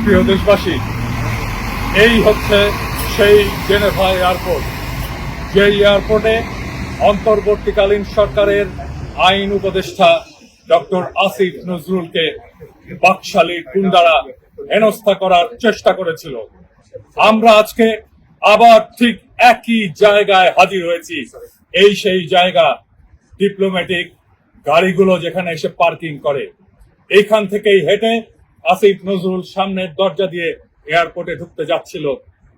প্রিয় দেশবাসী, এই হচ্ছে সেই জেনেভা এয়ারপোর্ট, যে এয়ারপোর্টে অন্তর্বর্তীকালীন সরকারের আইন উপদেষ্টা ডক্টর আসিফ নজরুলকে বাকশালী গুন্ডারা হেনস্থা করার চেষ্টা করেছিল। আমরা আজকে আবার ঠিক একই জায়গায় হাজির হয়েছি। এই সেই জায়গা, ডিপ্লোম্যাটিক গাড়িগুলো যেখানে এসে পার্কিং করে, এইখান থেকেই হেঁটে আসিফ নজরুল সামনের দরজা দিয়ে এয়ারপোর্টে ঢুকতে যাচ্ছিল,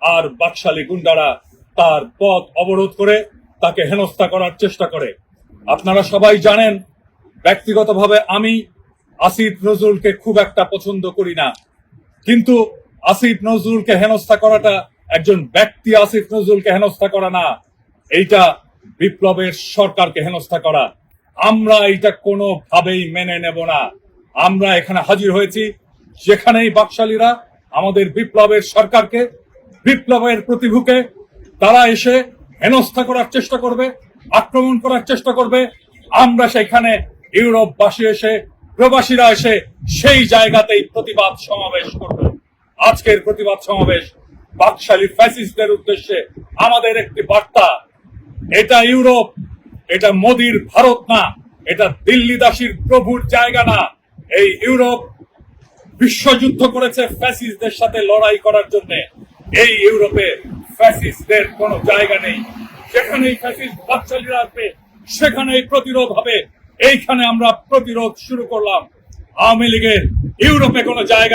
আর বাকশালী গুন্ডারা তার পথ অবরোধ করে তাকে হেনস্থা করার চেষ্টা করে। আপনারা সবাই জানেন, ব্যক্তিগতভাবে আমি আসিফ নজরুলকে খুব একটা পছন্দ করি না, কিন্তু আসিফ নজরুলকে হেনস্থা করাটা একজন ব্যক্তি আসিফ নজরুলকে হেনস্থা করা না, এইটা বিপ্লবের সরকারকে হেনস্থা করা। আমরা এটা কোনোভাবেই মেনে নেব না। আমরা এখানে হাজির হয়েছি যেখানেই বাকশালীরা আমাদের বিপ্লবের সরকারকে, বিপ্লবের প্রতিভূকে তারা এসে হেনস্থা করার চেষ্টা করবে, আক্রমণ করার চেষ্টা করবে, আমরা সেখানে ইউরোপবাসী এসে, প্রবাসীরা এসে সেই জায়গাতেই প্রতিবাদ সমাবেশ করব। আজকের প্রতিবাদ সমাবেশ বাকশালী ফ্যাসিস্টদের উদ্দেশ্যে আমাদের একটি বার্তা। এটা ইউরোপ, এটা মোদির ভারত না, এটা দিল্লি দাসীর প্রভুর জায়গা না। এই ইউরোপ বিশ্বযুদ্ধ করেছে ফ্যাসিস্টদের সাথে লড়াই করার জন্য। এই ইউরোপে ফ্যাসিস্টদের কোনো জায়গা নেই। যেখানেই ফ্যাসিস্ট বাকশালীরা আসবে সেখানেই প্রতিরোধ হবে। এইখানে আমরা প্রতিরোধ শুরু করলাম। আওয়ামী লীগের ইউরোপে কোনো জায়গা